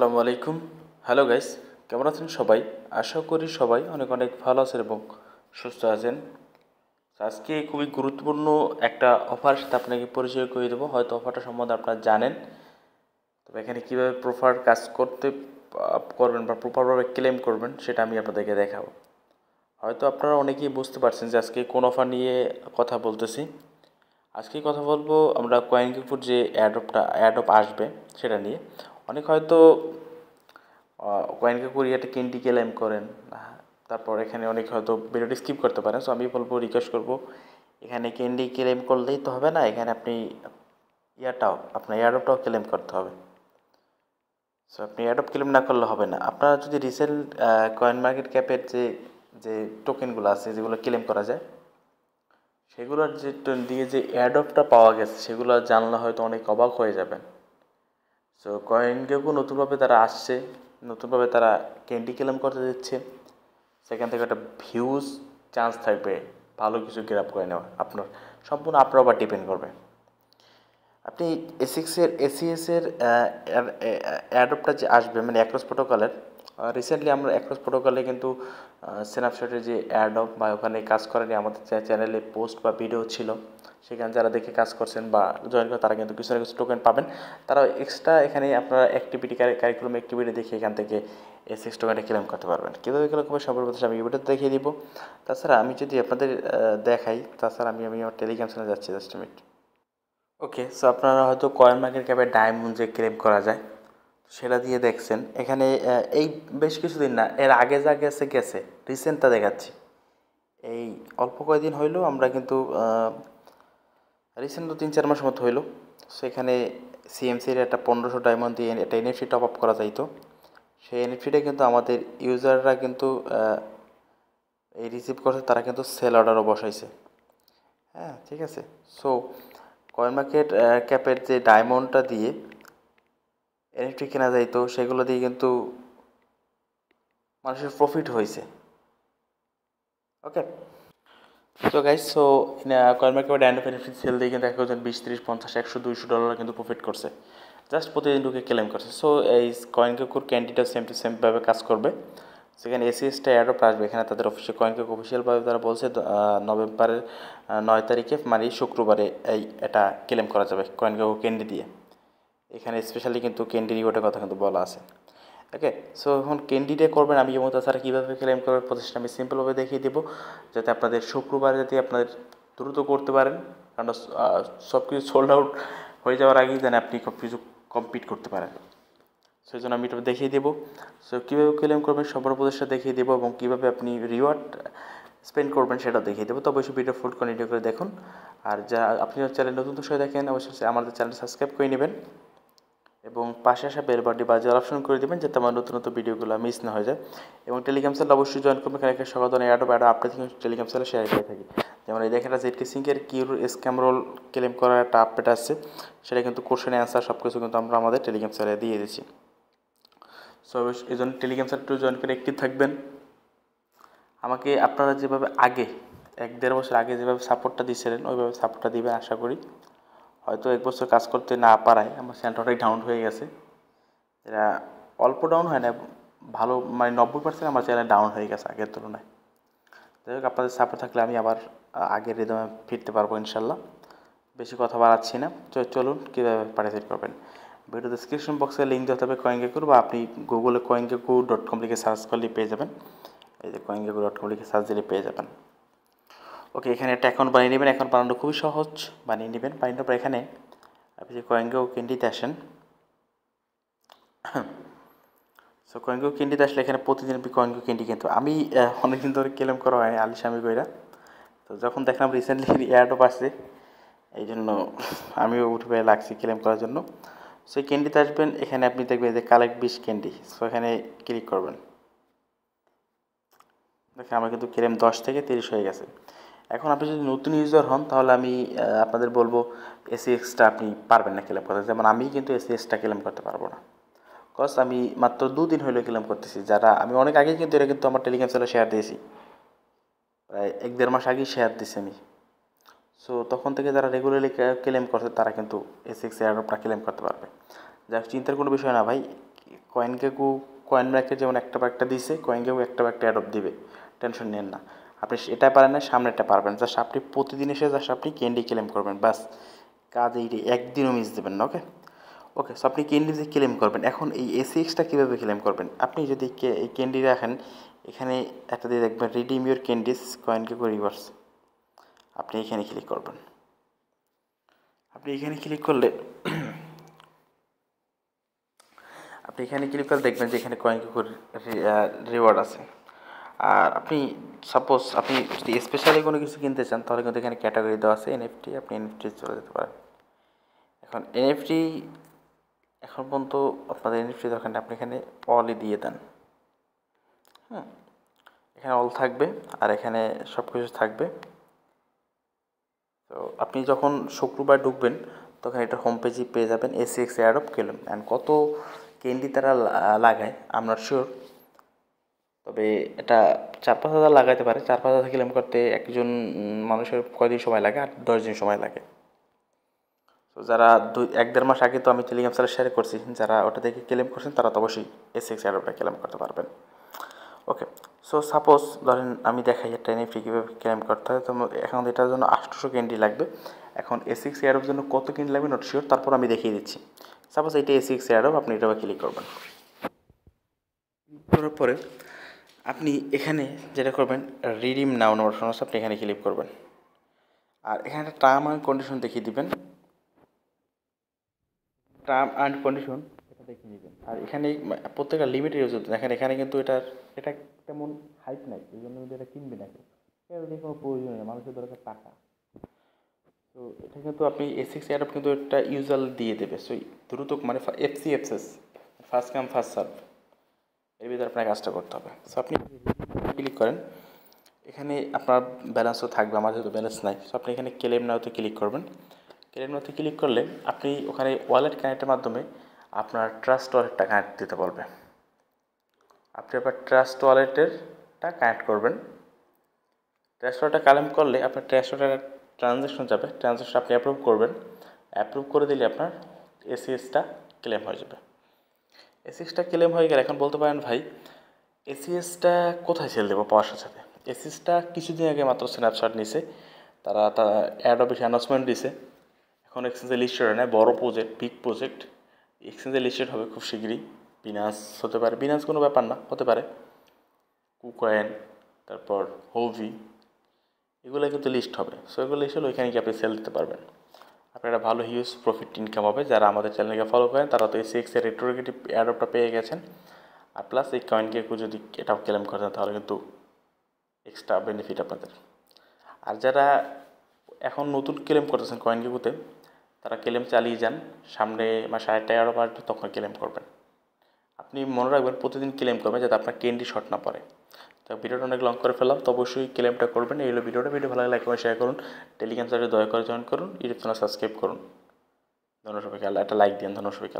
আসসালামু আলাইকুম। Hello guys, কেমন আছেন সবাই? আশা করি সবাই অনেক অনেক ভালো আছেন এবং সুস্থ আছেন। আজকে খুবই গুরুত্বপূর্ণ একটা অফারের সাথে আপনাকে পরিচয় করে দেবো। হয়তো অফারটা সম্বন্ধে আপনারা জানেন, তবে এখানে কীভাবে প্রপার কাজ করবেন বা প্রপারভাবে ক্লেম করবেন সেটা আমি আপনাদেরকে দেখাবো। হয়তো আপনারা অনেকেই বুঝতে পারছেন যে আজকে কোন অফার নিয়ে কথা বলতেছি। আজকে কথা বলবো আমরা কয়েনগেকোর যে অ্যাড্রপ আসবে সেটা নিয়ে। অনেক হয়তো কয়েনগেকোর একটা ক্যান্ডি ক্লেম করেন, তারপর এখানে অনেক হয়তো ভিডিওটি স্কিপ করতে পারেন। সো আমি বলবো, রিকোয়েস্ট করবো, এখানে ক্যান্ডি ক্লেম করলেই তো হবে না, এখানে আপনি আপনার এয়ারড্রপটাও ক্লেম করতে হবে। সো আপনি এয়ারড্রপ ক্লেম না করলে হবে না। আপনারা যদি রিসেন্ট কয়েন মার্কেট ক্যাপের যে যে টোকেনগুলো আছে যেগুলো ক্লেম করা যায়, সেগুলোর দিয়ে যে এয়ারড্রপটা পাওয়া গেছে সেগুলো জানলে হয়তো অনেক অবাক হয়ে যাবেন। সো কয়েনগেকো নতুনভাবে তারা আসছে, নতুনভাবে তারা ক্যান্ডি ক্লেম করতে দিচ্ছে। সেখান থেকে একটা ভিউজ চান্স থাকবে ভালো কিছু গ্র্যাব করে নেওয়া। সম্পূর্ণ আপনার উপর ডিপেন্ড করবে। আপনি এসিএসের অ্যাডপ্টটা যে আসবে, মানে অ্যাক্রস প্রোটোকলের, রিসেন্টলি আমরা অ্যাক্রস প্রোটোকলে কিন্তু স্ন্যাপশটের যে অ্যাডপ বা ওখানে কাজ করেনি, আমাদের চ্যানেলে পোস্ট বা ভিডিও ছিল, সেখানে যারা দেখে কাজ করছেন বা জয়েন করে তারা কিন্তু কিছু না কিছু টোকেন পাবেন। তারা এক্সট্রা এখানে আপনারা কারিকুলাম অ্যাক্টিভিটি দেখে এখান থেকে এসএক্স টোকেনটা ক্লেম করতে পারবেন। কীভাবে ক্লেম করবে সম্পর্কে আমি ভিডিওতে দেখিয়ে দিব। তাছাড়া আমি যদি আপনাদের দেখাই, তাছাড়া আমি আমার টেলিগ্রাম চ্যানেলে যাচ্ছি, জাস্ট মিনিট। ওকে, সো আপনারা হয়তো কয়েন মার্কেট ক্যাপে ডায়মন্ড যে ক্লেম করা যায় সেটা দিয়ে দেখছেন। এখানে এই বেশ কিছুদিন না, এর আগে যা গেছে রিসেন্টটা দেখাচ্ছি। এই অল্প কয়েকদিন হইলো আমরা কিন্তু রিসেন্ট তো 3-4 মাস মতো হইলো। সেখানে সিএমসির একটা 1500 ডায়মন্ড দিয়ে একটা এনএফটি টপ আপ করা যাইতো। সেই এনএফটিটা কিন্তু আমাদের ইউজাররা কিন্তু এই রিসিভ করছে, তারা কিন্তু সেল অর্ডারও বসাইছে। হ্যাঁ, ঠিক আছে। সো কয়েন মার্কেট ক্যাপের যে ডায়মন্ডটা দিয়ে এনএফটি কেনা যাইতো, সেগুলো দিয়ে কিন্তু মানুষের প্রফিট হয়েছে। ওকে, তো guys, so coin market diamond benefit sell দিয়ে কিন্তু একজন 20, 30, 50, 100, $200 কিন্তু প্রফিট করছে, জাস্ট প্রতিদিন ঢুকে ক্লেম করছে। সো এই কয়েনগেকোর ক্যান্ডিটা সেম টু সেমভাবে কাজ করবে। সেখানে এসিএসটা অ্যাডপ আসবে, এখানে তাদের অফিসিয়াল কয়েনগেকো অফিসিয়ালভাবে তারা বলছে নভেম্বরের 9 তারিখে, মানে শুক্রবারে এটা ক্লেম করা যাবে কয়েনগেকো ক্যান্ডি দিয়ে। এখানে স্পেশালি কিন্তু ক্যান্ডি রিওয়ার্ডের কথা কিন্তু বলা আছে। ওকে, সো এখন ক্যান্ডিডে করবেন আমি এবং তাছাড়া কীভাবে ক্লেম করবেন প্রসেসটা আমি সিম্পলভাবে দেখিয়ে দেবো, যাতে আপনাদের শুক্রবারে যাতে আপনাদের দ্রুত করতে পারেন, কারণ সব কিছু সোল্ড আউট হয়ে যাওয়ার আগেই যেন আপনি সব কিছু কমপ্লিট করতে পারেন। সেই জন্য আমি এটা দেখিয়ে দেবো। সো কীভাবে ক্লেম করবেন সবার প্রসেসটা দেখিয়ে দেবো এবং কীভাবে আপনি রিওয়ার্ড স্পেন্ড করবেন সেটা দেখিয়ে দেবো। তো অবশ্যই ভিডিও ফুল কন্টিনিউ করে দেখুন। আর যা আপনি চ্যানেল নতুন দর্শক দেখেন, অবশ্যই আমাদের চ্যানেল সাবস্ক্রাইব করে নেবেন এবং পাশে আসা বেল বাটনটি বাজার অপশন করে দেবেন, যাতে আমার নতুন নতুন ভিডিওগুলো মিস না হয়ে যায়। এবং টেলিগ্রাম চ্যানেল অবশ্যই জয়েন করবেন, এখানে সকাল ধরনের আপডেট টেলিগ্রাম চ্যানেলে শেয়ার করে থাকি। যেমন এই দেখেন, জেডকে সিঙ্কের কিউর স্ক্যাম রোল ক্লেম করার একটা আপডেট আসছে, সেটা কিন্তু কোশ্চেন অ্যান্সার সব কিছু কিন্তু আমরা আমাদের টেলিগ্রাম চ্যানেলে দিয়ে দিচ্ছি। সো এই জন্য টেলিগ্রাম চ্যানেলটি জয়েন করে অ্যাক্টিভ থাকবেন। আমাকে আপনারা যেভাবে আগে 1-1.5 বছর আগে যেভাবে সাপোর্টটা দিয়েছিলেন, ওইভাবে সাপোর্টটা দিবেন আশা করি। হয়তো 1 বছর কাজ করতে না পারায় আমার চ্যানেলটা অনেক ডাউন হয়ে গেছে। এরা অল্প ডাউন হয় না, ভালো, মানে 90% আমার চ্যানেল ডাউন হয়ে গেছে আগের তুলনায়। যাই হোক, আপনাদের সাপোর্ট থাকলে আমি আবার আগের রিদমে ফিরতে পারবো ইনশাল্লাহ। বেশি কথা বাড়াচ্ছি না, চলুন কীভাবে পার্টিসিপেট করবেন। ভিডিও ডিসক্রিপশন বক্সে লিঙ্ক দিতে হবে coingecko, বা আপনি গুগলে coingecko.com লিখে সার্চ করলেই পেয়ে যাবেন। এই যে coingecko.com লিখে সার্চ দিলে পেয়ে যাবেন। ওকে, এখানে একটা অ্যাকাউন্ট বানিয়ে নেবেন। অ্যাকাউন্ট বানানো খুবই সহজ, বানিয়ে নেবেন। বানিয়ে পর এখানে আপনি যে coingecko ক্যান্ডিতে আসেন, সো coingecko ক্যান্ডিতে আসলে এখানে প্রতিদিন আপনি coingecko ক্যান্ডি কিন্তু আমি অনেকদিন ধরে ক্লেম করা হয়নি আলিশামি কইরা। তো যখন দেখলাম রিসেন্টলি এয়ারড্রপ আসছে, এই জন্য আমিও উঠে লাগছি ক্লেম করার জন্য। সো এই ক্যান্ডিতে আসবেন, এখানে আপনি দেখবেন যে কালেক্ট 20 ক্যান্ডি, সো এখানে ক্লিক করবেন। দেখেন আমার কিন্তু ক্লেম 10 থেকে 30 হয়ে গেছে। এখন আপনি যদি নতুন ইউজার হন, তাহলে আমি আপনাদের বলবো এসিএক্সটা আপনি পারবেন না ক্লেম করতে। যেমন আমি কিন্তু এসিএক্সটা ক্লেম করতে পারবো না, কজ আমি মাত্র 2 দিন হইলো ক্লেম করতেছি। আমি অনেক আগে কিন্তু এটা কিন্তু আমার টেলিগ্রাম চ্যানেলে শেয়ার দিয়েছি, প্রায় 1-1.5 মাস আগেই শেয়ার দিয়েছি আমি। সো তখন থেকে যারা রেগুলারলি ক্লেম করছে তারা কিন্তু এসিএক্স এয়ারড্রপটা ক্লেম করতে পারবে। যাক, চিন্তার কোনো বিষয় না ভাই, কয়েনগেকো কয়েন ব্র্যাকেট যেমন একটা বা একটা দিছে, কয়েনগেকো একটা বা একটা অ্যাডপ দিবে, টেনশন নেন না। আপনি এটা পারেন না, সামনেটা পারবেন। জাস্ট আপনি প্রতিদিন এসে জাস্ট আপনি ক্যান্ডি ক্লেম করবেন, বাস কাজ এই একদিনও মিস দেবেন না। ওকে ওকে, সো আপনি ক্যান্ডি যে ক্লেম করবেন, এখন এই এসিএক্সটা কীভাবে ক্লেম করবেন? আপনি যদি এই ক্যান্ডি রাখেন, এখানে একটা দিয়ে দেখবেন রিডিম ইউর ক্যান্ডিস কয়েনগেকো রিভার্স, আপনি এখানে ক্লিক করবেন। আপনি এখানে ক্লিক করলে দেখবেন যে এখানে কয়েনগেকো রিওয়ার্ড আছে। আর আপনি সাপোজ আপনি যদি স্পেশালি কোনো কিছু কিনতে চান, তাহলে কিন্তু এখানে ক্যাটাগরি দেওয়া আছে এনএফটি, আপনি এনএফটি চলে যেতে পারেন। এখন এনএফটি এখন পর্যন্ত আপনাদের এনএফটি দরকার, আপনি এখানে অলই দিয়ে দেন। এখানে অল থাকবে আর এখানে সব কিছু থাকবে। তো আপনি যখন শুক্রবার ঢুকবেন, তখন এটা হোম পেজে পেয়ে যাবেন এসিএক্স এয়ারড্রপ ক্লেম। অ্যান্ড কত ক্যান্ডি তারা লাগায় আমরা শিওর, তবে এটা 4-5 হাজার লাগাইতে পারে। 4-5 হাজার ক্লেম করতে একজন মানুষের কয়দিন সময় লাগে? 8-10 দিন সময় লাগে। তো যারা 1-1.5 মাস আগে তো আমি টেলিগ্রাম চ্যানেলে শেয়ার করছি, যারা ওটা দেখে ক্লেম করছেন তারা তো অবশ্যই এসিএক্স এয়ারড্রপটা ক্লেম করতে পারবেন। ওকে, সো সাপোজ ধরেন আমি দেখাই একটা এনএফটি কীভাবে ক্লেম করতে হয়। তো এখন এটার জন্য 800 ক্যান্ডি লাগবে। এখন এসিএক্স এয়ারড্রপের জন্য কত ক্যান্ডি লাগবে নট শিওর, তারপর আমি দেখিয়ে দিচ্ছি। সাপোজ এটা এসিএক্স এয়ারড্রপ, আপনি এটাও ক্লিক করবেন। করার পরে আপনি এখানে যেটা করবেন, রিডিম নাও অপশন আছে, আপনি এখানে ক্লিক করবেন। আর এখানে একটা টার্ম অ্যান্ড কন্ডিশন দেখিয়ে দিবেন, টার্ম অ্যান্ড কন্ডিশন এটা দেখিয়ে দিবেন। আর এখানে প্রত্যেকটা লিমিটেড ইউজ হতে দেখেন, এখানে কিন্তু এটা তেমন হাইপ নাই, এই জন্য কিন্তু এটা কিনবে না কেউ, এর কোনো প্রয়োজন নেই, মানুষের দরকার টাকা। তো এটা কিন্তু আপনি এসিক্স এয়ারড্রপ কিন্তু একটা ইউজার দিয়ে দেবে। সো দ্রুত মানে এফসিএফএস, ফার্স্ট কাম ফার্স্ট সার্ভ, এর ভিতরে আপনার কাজটা করতে হবে। সো আপনি ক্লিক করেন, এখানে আপনার ব্যালেন্সও থাকবে, আমার যেহেতু ব্যালেন্স নাই। সো আপনি এখানে ক্লেম নাওতে ক্লিক করবেন। ক্লেম নাওতে ক্লিক করলে আপনি ওখানে ওয়ালেট কানেক্টের মাধ্যমে আপনার ট্রাস্ট ওয়ালেটটা কানেক্ট দিতে বলবে। আপনি আবার ট্রাস্ট ওয়ালেটেরটা কানেক্ট করবেন। ট্রাস্ট ওয়ালেটটা কানেক্ট করলে আপনার ট্রাস্ট ওয়ালেটের ট্রানজ্যাকশন যাবে, ট্রানজ্যাকশন আপনি অ্যাপ্রুভ করবেন। অ্যাপ্রুভ করে দিলে আপনার এসিএসটা ক্লেম হয়ে যাবে। এসিএসটা ক্লেম হয়ে গেলে এখন বলতে পারেন ভাই এসিএসটা কোথায় সেল দেবো পাওয়ার সাথে? এসিএসটা কিছুদিন আগে মাত্র স্ন্যাপশট নিছে, তারা অ্যাড অফিসে অ্যানাউন্সমেন্ট দিছে। এখন এক্সচেঞ্জে লিস্টেড হয় না, বড় প্রজেক্ট, বিগ প্রজেক্ট, এক্সচেঞ্জে লিস্টেড হবে খুব শীঘ্রই। বিনান্স হতে পারে, বিনান্স কোনো ব্যাপার না, হতে পারে কুকয়েন, তারপর হোভি, এগুলো কিন্তু লিস্ট হবে। সো এগুলো লিস্ট হলে ওইখানে গিয়ে আপনি সেল দিতে পারবেন। আপনার একটা ভালো হিউজ প্রফিট ইনকাম হবে। যারা আমাদের চ্যানেলকে ফলো করেন তারা তো এসিএক্স এর রেট্রোগেটিভ এয়ারড্রপটা পেয়ে গেছেন। আর প্লাস এই কয়েনগেকো যদি এটাও ক্লেম করেন তাহলে কিন্তু এক্সট্রা বেনিফিট আপনাদের। আর যারা এখন নতুন ক্লেম করতেছেন কয়েনগেকোতে, তারা ক্লেম চালিয়ে যান, সামনে মাসে আরেকটা এয়ারড্রপ আসবে তখন ক্লেম করবেন। আপনি মনে রাখবেন প্রতিদিন ক্লেম করবেন যাতে আপনার ক্যান্ডি শর্ট না পড়ে। তো ভিডিওটা অনেক লং করে ফেললাম, তো অবশ্যই ক্লেমটা করবেন। এই হলো ভিডিওটা। ভিডিও ভালো লাগলে লাইক করুন, শেয়ার করুন, টেলিগ্রাম চ্যানেলে দয়া করে জয়েন করুন, ইউটিউব চ্যানেল সাবস্ক্রাইব করুন। ধন্যবাদ সবাইকে, একটা লাইক দিন। ধন্যবাদ সবাইকে।